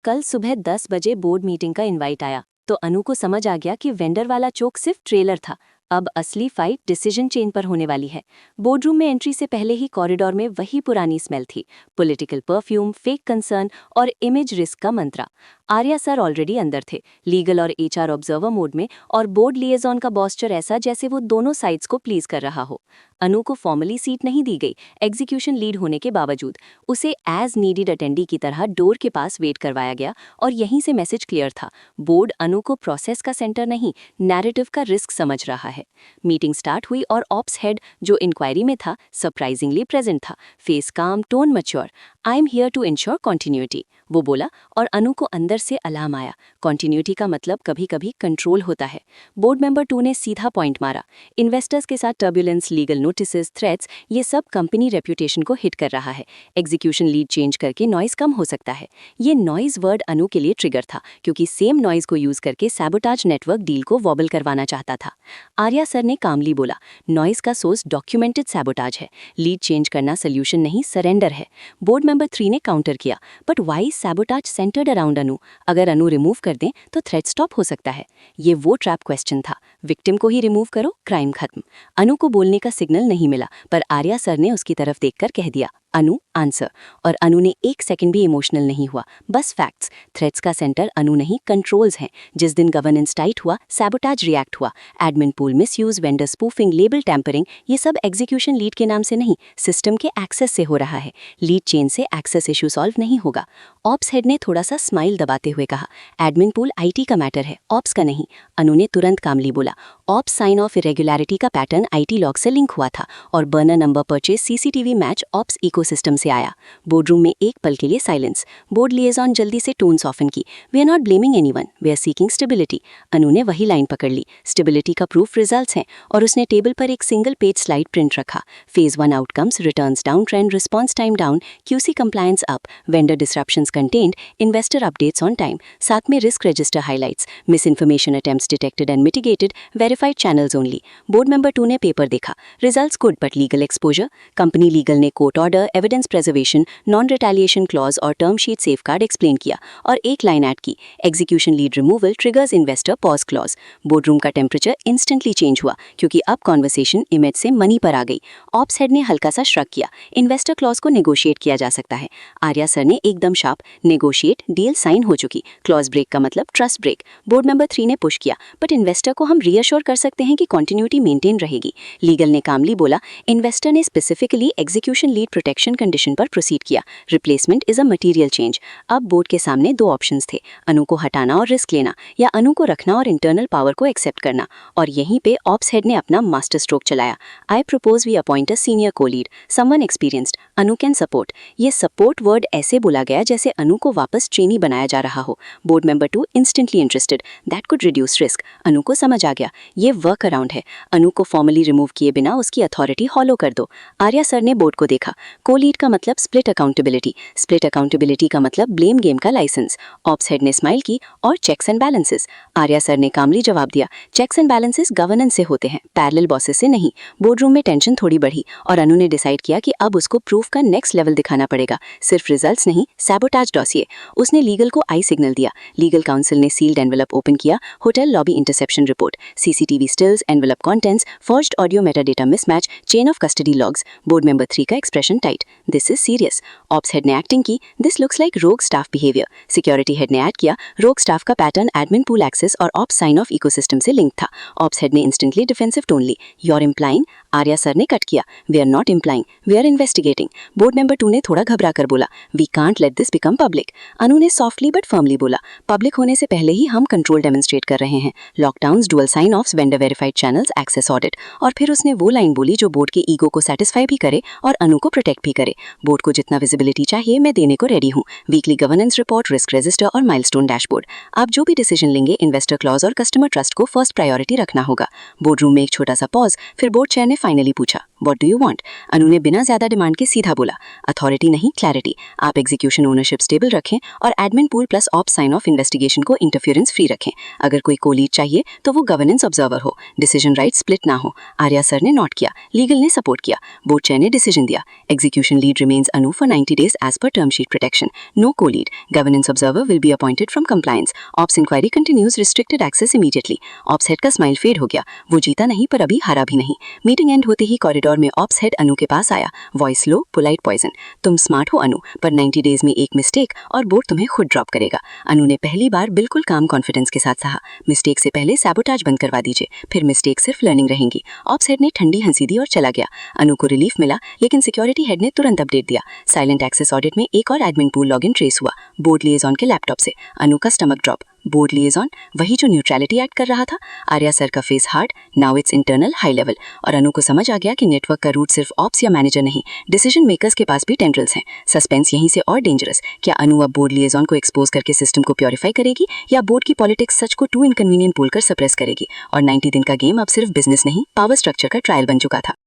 कल सुबह 10 बजे बोर्ड मीटिंग का इनवाइट आया तो अनु को समझ आ गया कि वेंडर वाला चोक सिर्फ ट्रेलर था। अब असली फाइट डिसीजन चेन पर होने वाली है। बोर्डरूम में एंट्री से पहले ही कॉरिडोर में वही पुरानी स्मेल थी, पॉलिटिकल परफ्यूम, फेक कंसर्न और इमेज रिस्क का मंत्रा। आर्या सर ऑलरेडी अंदर थे, लीगल और एचआर ऑब्जर्वर मोड में, और बोर्ड लिएजॉन का पोस्चर ऐसा जैसे वो दोनों साइड्स को प्लीज कर रहा हो। अनु को फॉर्मली सीट नहीं दी गई, एग्जीक्यूशन लीड होने के बावजूद उसे एज नीडेड अटेंडी की तरह डोर के पास वेट करवाया गया और यहीं से मैसेज क्लियर था, बोर्ड अनु को प्रोसेस का सेंटर नहीं, नैरेटिव का रिस्क समझ रहा है। मीटिंग स्टार्ट हुई और ऑप्स हेड, जो इंक्वायरी में था, सरप्राइजिंगली प्रेजेंट था। Face calm, tone mature. I am here to ensure continuity, वो बोला, और अनु को अंदर से अलार्म आया। कॉन्टिन्यूटी का मतलब कभी कभी कंट्रोल होता है। बोर्ड मेंबर 2 ने सीधा पॉइंट मारा। इन्वेस्टर्स के साथ टर्बुलेंस, लीगल नोटिसेस, थ्रेट्स, ये सब कंपनी रेप्यूटेशन को हिट कर रहा है। एग्जीक्यूशन लीड चेंज करके नॉइज कम हो सकता है। ये नॉइज वर्ड अनु के लिए ट्रिगर था, क्योंकि सेम नॉइज को यूज करके सैबोटाज नेटवर्क डील को वॉबल करवाना चाहता था। आर्या सर ने कामली बोला, नॉइज का सोर्स डॉक्यूमेंटेड सैबोटाज है, लीड चेंज करना सोल्यूशन नहीं, सरेंडर है। बोर्ड मेंबर 3 ने काउंटर किया, but why sabotage centred around Anu? अगर अनु रिमूव कर दें तो थ्रेट स्टॉप हो सकता है। ये वो ट्रैप क्वेश्चन था, विक्टिम को ही रिमूव करो, क्राइम खत्म। अनु को बोलने का सिग्नल नहीं मिला, पर आर्या सर ने उसकी तरफ देखकर कह दिया, अनु आंसर। और अनु ने एक सेकंड भी इमोशनल नहीं हुआ, बस फैक्ट्स। थ्रेट्स का सेंटर अनु नहीं, कंट्रोल्स हैं। जिस दिन गवर्नेंस टाइट हुआ, सैबोटाज रिएक्ट हुआ। Admin pool misuse, vendor spoofing, label tampering, ये सब एग्जीक्यूशन लीड के नाम से नहीं, सिस्टम के एक्सेस से हो रहा है। लीड चेन से एक्सेस इशू सॉल्व नहीं होगा। ऑप्स हेड ने थोड़ा सा स्माइल दबाते हुए कहा, एडमिन पूल आईटी का मैटर है, ऑप्स का नहीं। अनु ने तुरंत कामली बोला, ऑप्स साइन ऑफ इरेगुलरिटी का पैटर्न आईटी लॉग से लिंक हुआ था, और burner number purchase CCTV match ops ecosystem से आया। बोर्डरूम में एक पल के लिए साइलेंस। बोर्ड लिएजॉन जल्दी से टोन सॉफन की, we are not blaming anyone, we are seeking stability. Anu ने वही लाइन पकड़ ली, स्टेबिलिटी का प्रूफ रिजल्ट्स हैं, और उसने टेबल पर एक सिंगल पेज स्लाइड प्रिंट रखा। Phase 1 outcomes, returns down trend, response time down, QC compliance up, vendor disruptions contained, investor updates on time. साथ में risk register highlights, misinformation attempts detected and mitigated, verified channels only. Board member 2 ने paper देखा, results good but legal exposure. Company legal ने court order, evidence preservation, non retaliation clause और term sheet safeguard explain किया, और एक लाइन add की, execution lead removal triggers investor pause clause. Boardroom का टेम्परेचर इंस्टेंटली चेंज हुआ, क्योंकि अब कॉन्वर्सेशन इमेज से मनी पर आ गई। ऑप्स हेड ने हल्का सा श्रग किया, इन्वेस्टर क्लॉज को नेगोशिएट किया जा सकता है। आर्या सर ने एकदम शार्प, नेगोशिएट, डील साइन हो चुकी, क्लॉज ब्रेक का मतलब ट्रस्ट ब्रेक। बोर्ड मेंबर 3 ने पुश किया, बट इन्वेस्टर को हम रीअश्योर कर सकते हैं कि कंटिन्यूटी मेंटेन रहेगी। लीगल ने कामली बोला, इन्वेस्टर ने specifically execution lead protection condition पर प्रोसीड किया, replacement is a material change. अब बोर्ड के सामने 2 ऑप्शंस थे, अनु को हटाना और रिस्क लेना, या अनु को रखना और इंटरनल पावर को एक्सेप्ट करना। और यहीं पे ऑप्स हेड ने अपना मास्टर स्ट्रोक चलाया, I propose we appoint a senior co lead, someone experienced, Anu can support. ये सपोर्ट वर्ड ऐसे बोला गया जैसे अनु को वापस ट्रेनी बनाया जा रहा हो। Board member 2 instantly interested, that could reduce risk. Anu को समझ आ गया, ये वर्क अराउंड है, अनु को फॉर्मली रिमूव किए बिना उसकी अथॉरिटी हॉलो कर दो। आर्या सर ने बोर्ड को देखा, को लीड का मतलब स्प्लिट अकाउंटेबिलिटी, स्प्लिट अकाउंटेबिलिटी का मतलब ब्लेम गेम का लाइसेंस। ऑप्स हेड ने स्माइल की, और checks and balances. Arya sir ने कामली जवाब दिया, चेक्स एंड बैलेंसेस गवर्नेंस से होते हैं, पैरेलल बॉसेस से नहीं। बोर्डरूम में टेंशन थोड़ी बढ़ी, और अनु ने डिसाइड किया कि अब उसको प्रूफ का नेक्स्ट लेवल दिखाना पड़ेगा, सिर्फ रिजल्ट्स नहीं, सैबोटाज डॉसिए। उसने लीगल को आई सिग्नल दिया। लीगल काउंसिल ने सील्ड एनवेलप ओपन किया, hotel lobby interception report, CCTV stills, envelope contents, forged audio metadata mismatch, chain of custody logs. Board member 3 का expression tight, this is serious. Ops head ने acting की, this looks like रोग staff behaviour. Security head ने add किया, रोग staff का pattern admin pool access और ops sign of ecosystem से लिंक था। ऑप्स हेड ने इंस्टेंटली डिफेंसिव टोन ली, you are implying. Arya sir ने कट किया, we are not implying, we are investigating. Board member 2 ने थोड़ा घबरा कर बोला, we can't let this become public. Anu ने सॉफ्टली बट फर्मली बोला, पब्लिक होने से पहले ही हम कंट्रोल डेमोन्स्ट्रेट कर रहे हैं, lockdowns, dual sign offs, vendor verified channels, access audit. और फिर उसने वो लाइन बोली जो बोर्ड के ईगो को सेटिस्फाई भी करे और अनु को प्रोटेक्ट भी करे, बोर्ड को जितना विजिबिलिटी चाहिए मैं देने को रेडी हूँ। Weekly governance report, risk register और माइलस्टोन डैशबोर्ड। आप जो भी डिसीजन लेंगे, इन्वेस्टर क्लॉज और कस्टमर ट्रस्ट को फर्स्ट प्रायोरिटी रखना होगा। बोर्डरूम में एक छोटा सा पॉज, फिर बोर्ड चेयर ने फाइनली पूछा, व्हाट डू यू वांट? अनु ने बिना ज्यादा डिमांड के सीधा बोला, अथॉरिटी नहीं, क्लैरिटी। आप एग्जीक्यूशन ओनरशिप स्टेबल रखें और admin pool plus op sign off investigation को इंटरफेरेंस फ्री रखें। अगर कोई को-लीड चाहिए तो वो गवर्नेंस ऑब्जर्वर हो, डिसीजन राइट स्प्लिट ना हो। आर्या सर ने नोट किया, लीगल ने सपोर्ट किया, बोर्ड चेयर ने डिसीजन दिया, execution execution lead remains Anu for 90 days as per term sheet protection. No co-lead. Governance observer will be appointed from compliance. Ops inquiry continues. Restricted access immediately. Ops head का smile fade हो गया. वो जीता नहीं पर अभी हारा भी नहीं. मीटिंग एंड होते ही कॉरिडोर में ऑप्स हेड अनु के पास आया. वॉइस लो, पोलाइट पॉइजन. तुम स्मार्ट हो अनु, पर 90 डेज में एक मिस्टेक और बोर्ड तुम्हें खुद ड्रॉप करेगा. अनु ने पहली बार बिल्कुल काम कॉन्फिडेंस के साथ कहा, मिस्टेक से पहले सैबोटाज बंद करवा दीजिए, फिर मिस्टेक सिर्फ लर्निंग रहेंगी. ऑप्स हेड ने ठंडी हंसी दी और चला गया. अनु को रिलीफ मिला, लेकिन सिक्योरिटी हेड ने तुरंत अपडेट दिया. साइलेंट एक्सेस ऑडिट में एक और एडमिन पूल लॉगिन ट्रेस हुआ. बोर्ड लिएजॉन के लैपटॉप से. अनु का स्टमक ड्रॉप. बोर्ड लिएजॉन वही जो न्यूट्रलिटी एक्ट कर रहा था. आर्या सर का face hard, now it's internal high level. और अनु को समझ आ गया कि नेटवर्क का रूट सिर्फ ऑप्स या मैनेजर नहीं, डिसीजन मेकर्स के पास भी टेंड्रिल्स हैं. सस्पेंस यहीं से और डेंजरस. क्या अनु अब बोर्ड लिएजॉन को एक्सपोज करके सिस्टम को प्योरीफाई करेगी, या बोर्ड की पॉलिटिक्स सच को टू इनकन्वीनियंट बोलकर सप्रेस करेगी? और 90 दिन का गेम अब सिर्फ बिजनेस नहीं, पावर स्ट्रक्चर का ट्रायल बन चुका था.